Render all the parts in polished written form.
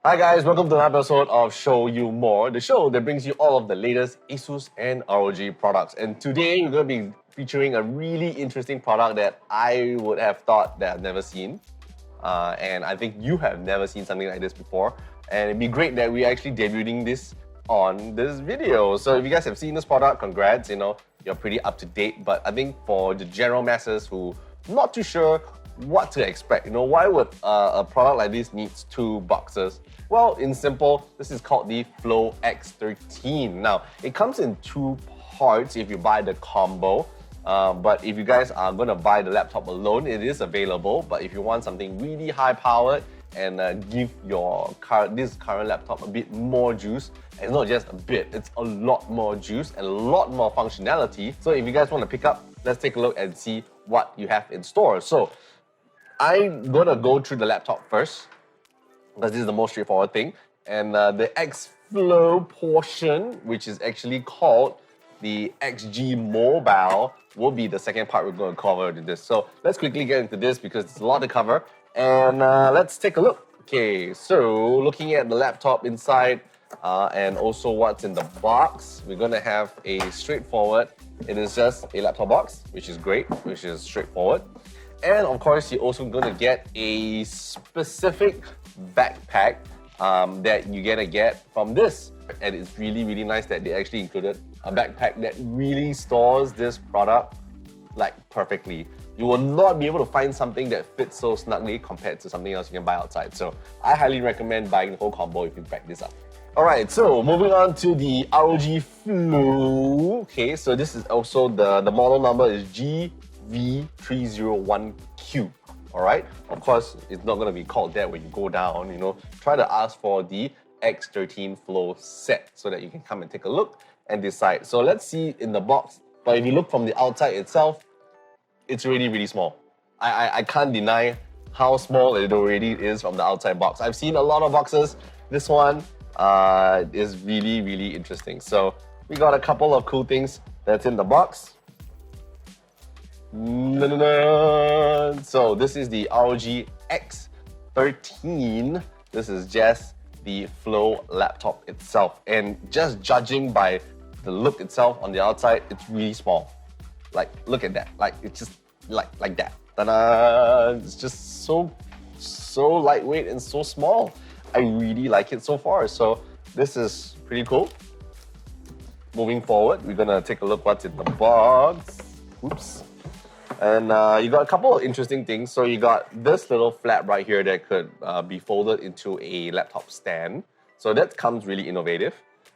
Hi guys, welcome to another episode of Show You More, the show that brings you all of the latest ASUS and ROG products. And today we're going to be featuring a really interesting product that I would have thought that I've never seen. And I think you have never seen something like this before. And it'd be great that we're actually debuting this on this video. So if you guys have seen this product, congrats, you're pretty up to date. But I think for the general masses who not too sure what to expect, why would a product like this needs two boxes? Well, in simple, this is called the Flow X13. Now, it comes in two parts if you buy the combo. But if you guys are going to buy the laptop alone, it is available. But if you want something really high powered and give this current laptop a bit more juice, and it's not just a bit, it's a lot more juice and a lot more functionality. So if you guys want to pick up, let's take a look and see what you have in store. So I'm going to go through the laptop first, because this is the most straightforward thing. And the X Flow portion, which is actually called the XG Mobile, will be the second part we're going to cover in this. So let's quickly get into this because it's a lot to cover. And let's take a look. Okay, so looking at the laptop inside and also what's in the box, we're going to have a straightforward, it is just a laptop box, which is great, which is straightforward. And of course, you're also going to get a specific backpack that you're gonna get from this. And it's really, really nice that they actually included a backpack that really stores this product like perfectly. You will not be able to find something that fits so snugly compared to something else you can buy outside. So I highly recommend buying the whole combo if you back this up. Alright, so moving on to the ROG Flow. Okay, so this is also the model number is GV301Q. Alright, of course, it's not going to be called that when you go down, Try to ask for the X13 Flow set so that you can come and take a look and decide. So let's see in the box, but if you look from the outside itself, it's really, really small. I can't deny how small it already is from the outside box. I've seen a lot of boxes. This one is really, really interesting. So we got a couple of cool things that's in the box. So this is the ROG X13. This is just the Flow laptop itself. And just judging by the look itself on the outside, it's really small. Like, look at that. Like, it's just like that. Ta-da! It's just so lightweight and so small. I really like it so far. So this is pretty cool. Moving forward, we're gonna take a look what's in the box. Oops. And you got a couple of interesting things. So you got this little flap right here that could be folded into a laptop stand. So that comes really innovative.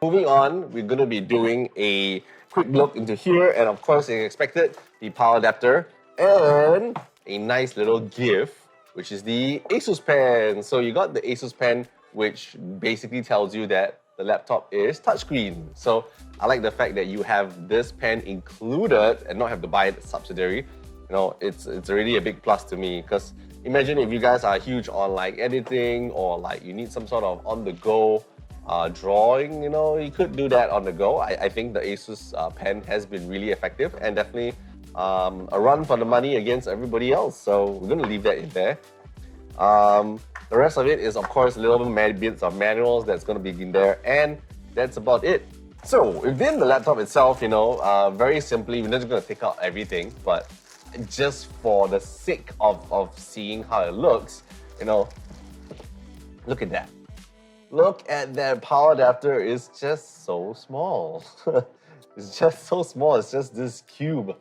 Moving on, we're going to be doing a quick look into here. And of course, as expected, the power adapter and a nice little gift, which is the ASUS pen. So you got the ASUS pen, which basically tells you that the laptop is touchscreen. So I like the fact that you have this pen included and not have to buy it subsidiary. It's already a big plus to me, because imagine if you guys are huge on like editing or like you need some sort of on-the-go drawing, you could do that on the go. I think the ASUS pen has been really effective and definitely a run for the money against everybody else. So we're going to leave that in there. The rest of it is, of course, little bits of manuals that's going to be in there, and that's about it. So within the laptop itself, very simply, we're not just going to take out everything, but just for the sake of seeing how it looks, look at that. Look at that power adapter. It's just so small. It's just so small. It's just this cube.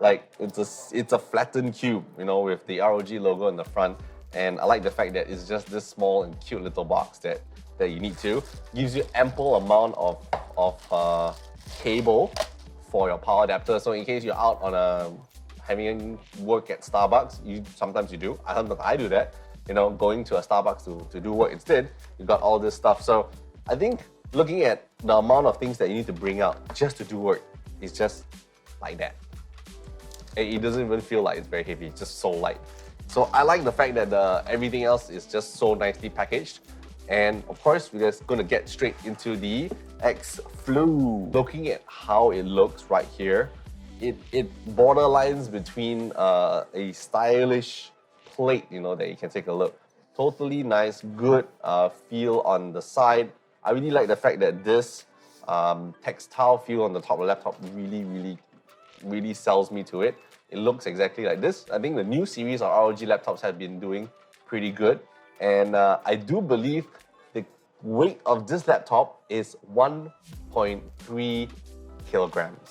Like, it's a flattened cube, with the ROG logo in the front. And I like the fact that it's just this small and cute little box that you need to. Gives you ample amount of cable for your power adapter. So in case you're out on having work at Starbucks, sometimes you do. Sometimes I do that. Going to a Starbucks to do work instead. You got all this stuff. So I think looking at the amount of things that you need to bring out just to do work is just like that. It doesn't even feel like it's very heavy. It's just so light. So I like the fact that everything else is just so nicely packaged. And of course, we're just gonna get straight into the X Flow. Looking at how it looks right here, it borderlines between a stylish plate, that you can take a look, totally nice, good feel on the side. I really like the fact that this textile feel on the top of the laptop really sells me to it. It looks exactly like this. I think the new series of ROG laptops have been doing pretty good. And I do believe the weight of this laptop is 1.3 kilograms.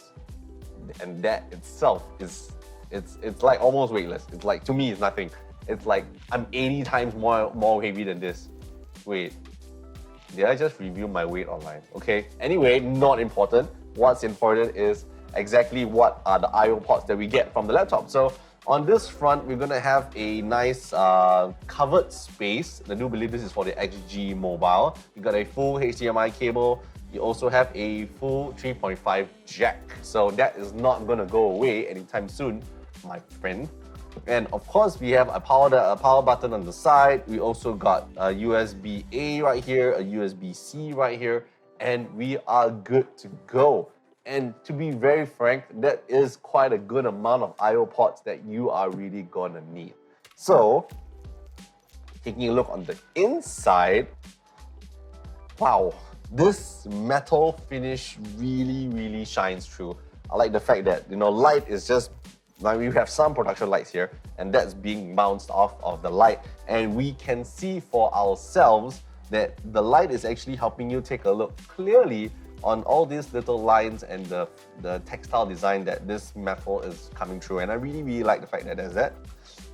And that itself is, it's like almost weightless. It's like, to me, it's nothing. It's like, I'm 80 times more heavy than this. Wait, did I just review my weight online? Okay, anyway, not important. What's important is exactly what are the I/O ports that we get from the laptop. So on this front, we're gonna have a nice covered space. I do believe this is for the XG Mobile. You got a full HDMI cable. You also have a full 3.5 jack. So that is not gonna go away anytime soon, my friend. And of course, we have a power button on the side. We also got a USB-A right here, a USB-C right here, and we are good to go. And to be very frank, that is quite a good amount of I/O ports that you are really gonna need. So, taking a look on the inside, wow, this metal finish really shines through. I like the fact that, light is just, now we have some production lights here, and that's being bounced off of the light, and we can see for ourselves that the light is actually helping you take a look clearly on all these little lines and the textile design that this metal is coming through. And I really like the fact that there's that.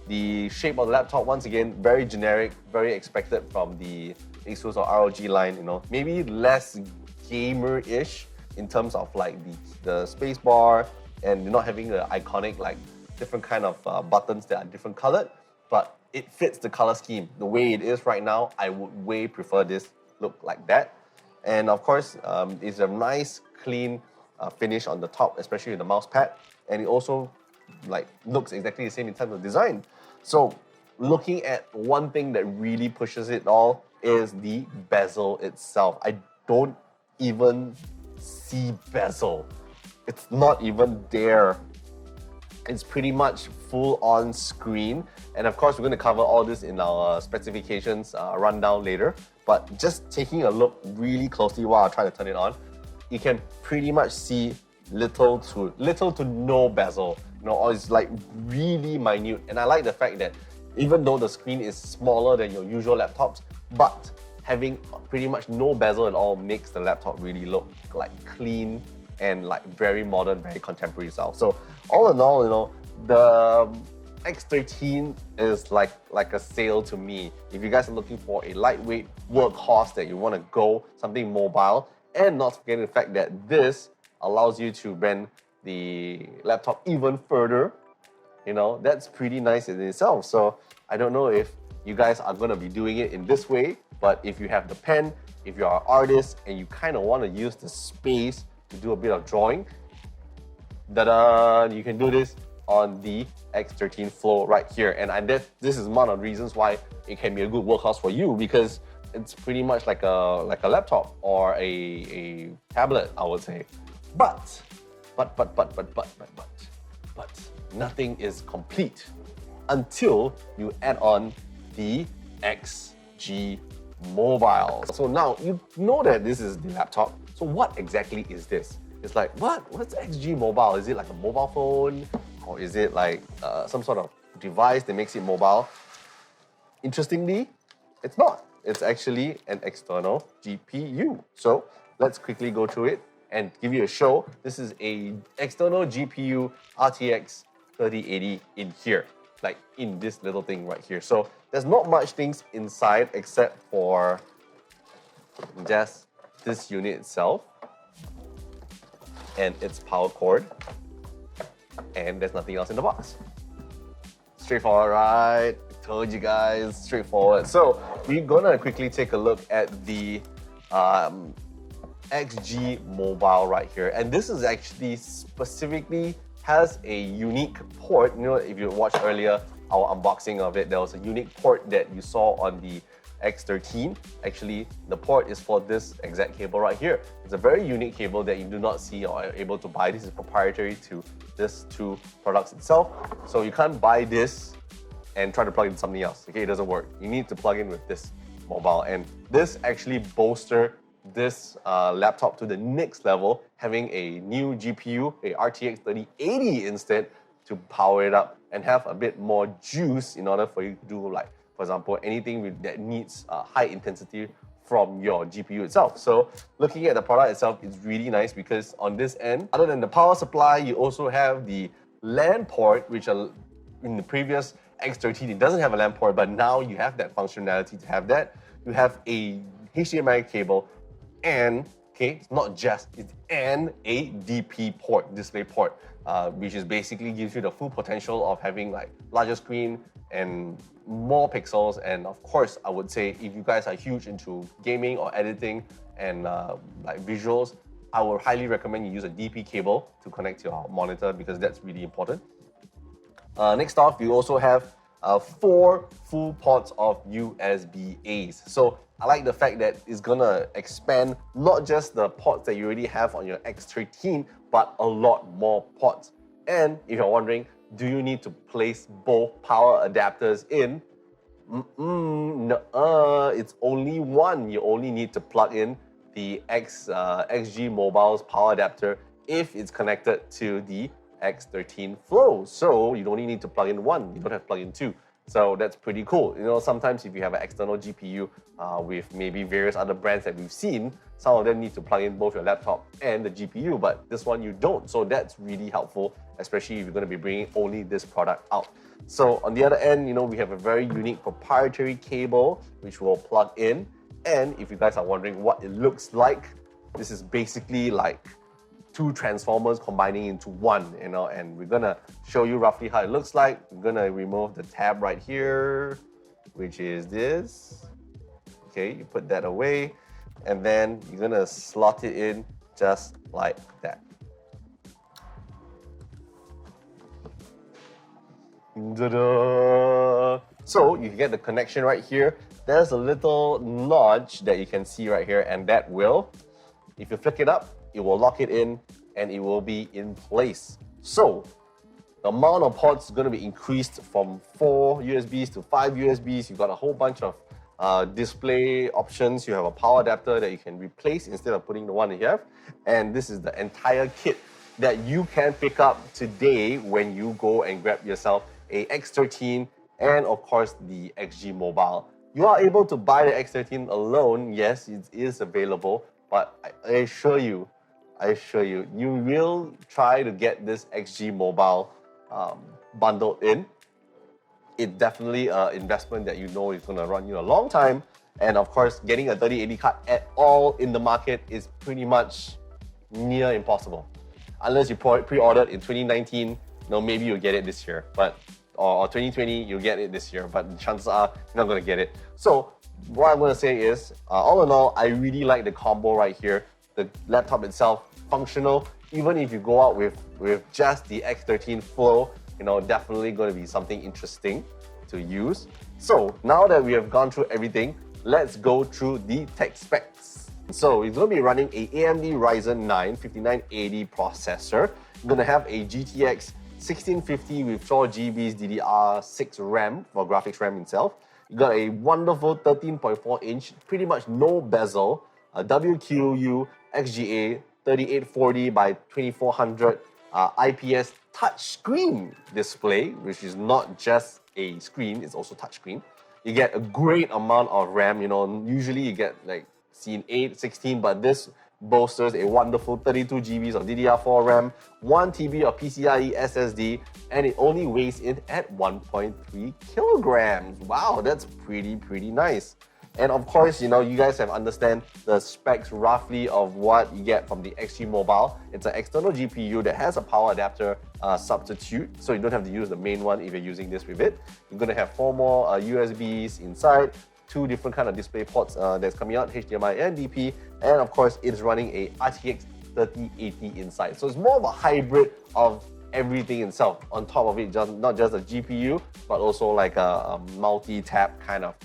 The shape of the laptop, once again, very generic, very expected from the ASUS or ROG line, maybe less gamer-ish in terms of like the space bar, and you're not having the iconic like different kind of buttons that are different colored, but it fits the color scheme. The way it is right now, I would way prefer this look like that. And of course, it's a nice clean finish on the top, especially with the mouse pad, and it also like looks exactly the same in terms of design. So looking at one thing that really pushes it all is the bezel itself. I don't even see bezel. It's not even there. It's pretty much full on screen. And of course, we're going to cover all this in our specifications rundown later. But just taking a look really closely while I try to turn it on, you can pretty much see little to no bezel. Or it's like really minute. And I like the fact that even though the screen is smaller than your usual laptops, but having pretty much no bezel at all makes the laptop really look like clean and like very modern, very contemporary style. So all in all, the X13 is like a sale to me. If you guys are looking for a lightweight workhorse that you want to go, something mobile, and not forgetting the fact that this allows you to bend the laptop even further, that's pretty nice in itself. So I don't know if you guys are going to be doing it in this way, but if you have the pen, if you're an artist and you kind of want to use the space to do a bit of drawing, you can do this on the X13 Flow right here. And this is one of the reasons why it can be a good workhorse for you, because it's pretty much like a laptop or a tablet, I would say. But nothing is complete until you add on the XG Mobile. So now you know that this is the laptop. So what exactly is this? It's like, what's XG Mobile? Is it like a mobile phone? Or is it like some sort of device that makes it mobile? Interestingly, it's not. It's actually an external GPU. So let's quickly go through it and give you a show. This is an external GPU RTX 3080 in here, like in this little thing right here. So there's not much things inside except for just this unit itself and its power cord, and there's nothing else in the box. Straightforward, right? I told you guys, straightforward. So we're gonna quickly take a look at the XG Mobile right here, and this is actually specifically has a unique port. If you watched earlier our unboxing of it, there was a unique port that you saw on the X13. Actually, the port is for this exact cable right here. It's a very unique cable that you do not see or are able to buy. This is proprietary to these two products itself. So you can't buy this and try to plug in something else. Okay, it doesn't work. You need to plug in with this mobile, and this actually bolster this laptop to the next level, having a new GPU, a RTX 3080 instead, to power it up and have a bit more juice in order for you to do, like, for example, anything that needs high intensity from your GPU itself. So looking at the product itself is really nice because on this end, other than the power supply, you also have the LAN port, which in the previous X13, it doesn't have a LAN port, but now you have that functionality to have that. You have a HDMI cable and, okay, it's not just, it's and a DP port, display port, which is basically gives you the full potential of having like larger screen and more pixels. And of course, I would say if you guys are huge into gaming or editing and like visuals, I would highly recommend you use a DP cable to connect to your monitor because that's really important. Next off, you also have 4 full ports of USB-A's. So I like the fact that it's gonna expand not just the ports that you already have on your X13, but a lot more ports. And if you're wondering, do you need to place both power adapters in? No, it's only one. You only need to plug in the XG Mobile's power adapter if it's connected to the X13 Flow. So you only need to plug in one. You don't have to plug in two. So that's pretty cool. You know, sometimes if you have an external GPU with maybe various other brands that we've seen, some of them need to plug in both your laptop and the GPU, but this one you don't. So that's really helpful, especially if you're going to be bringing only this product out. So on the other end, you know, we have a very unique proprietary cable which will plug in. And if you guys are wondering what it looks like, this is basically like 2 transformers combining into one, you know, and we're gonna show you roughly how it looks like. We're gonna remove the tab right here, which is this. Okay, you put that away, and then you're gonna slot it in just like that. Ta-da! So you get the connection right here. There's a little notch that you can see right here, and that will, if you flick it up, it will lock it in and it will be in place. So the amount of ports is going to be increased from 4 USBs to 5 USBs. You've got a whole bunch of display options. You have a power adapter that you can replace instead of putting the one that you have. And this is the entire kit that you can pick up today when you go and grab yourself a X13 and of course the XG Mobile. You are able to buy the X13 alone. Yes, it is available, but I assure you, you will try to get this XG Mobile bundled in. It's definitely an investment that you know is going to run you a long time. And of course, getting a 3080 card at all in the market is pretty much near impossible. Unless you pre-ordered in 2019, you know, maybe you'll get it this year. But or 2020, you'll get it this year. But chances are you're not going to get it. So what I'm going to say is, all in all, I really like the combo right here. The laptop itself, functional. Even if you go out with just the X13 Flow, you know, definitely going to be something interesting to use. So now that we have gone through everything, let's go through the tech specs. So it's going to be running a AMD Ryzen 9 5980 processor. You're going to have a GTX 1650 with 4 GBs DDR6 RAM for graphics RAM itself. You got a wonderful 13.4 inch, pretty much no bezel, a WQU XGA 3840 by 2400 IPS touchscreen display, which is not just a screen, it's also touchscreen. You get a great amount of RAM, you know, usually you get like 8, 16, but this boasts a wonderful 32 GBs of DDR4 RAM, 1 TB of PCIe SSD, and it only weighs in at 1.3 kilograms. Wow, that's pretty nice. And of course, you know, you guys have understand the specs roughly of what you get from the XG Mobile. It's an external GPU that has a power adapter substitute, so you don't have to use the main one if you're using this with it. You're going to have 4 more USBs inside, 2 different kind of display ports that's coming out, HDMI and DP, and of course, it's running a RTX 3080 inside. So it's more of a hybrid of everything itself. On top of it, not just a GPU, but also like a multi-tab kind of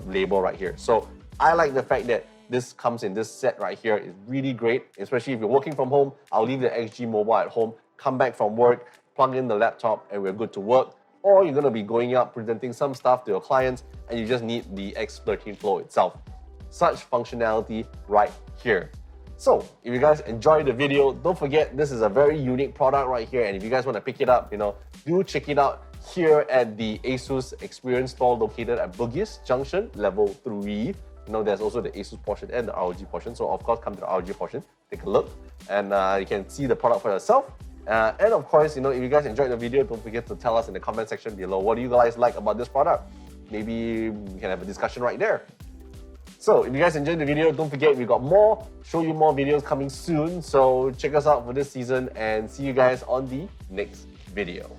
label right here. So I like the fact that this comes in this set right here. It's really great, especially if you're working from home. I'll leave the XG Mobile at home, come back from work, plug in the laptop, and we're good to work. or you're gonna be going out presenting some stuff to your clients and you just need the X13 Flow itself. Such functionality right here. So, if you guys enjoyed the video, don't forget this is a very unique product right here, and if you guys want to pick it up, do check it out here at the ASUS Experience Store located at Bugis Junction, level 3. There's also the ASUS portion and the ROG portion, so of course come to the ROG portion, take a look, and you can see the product for yourself. And of course, if you guys enjoyed the video, don't forget to tell us in the comment section below what do you guys like about this product. Maybe we can have a discussion right there. So, if you guys enjoyed the video, don't forget we got more, show you more videos coming soon. So, check us out for this season and see you guys on the next video.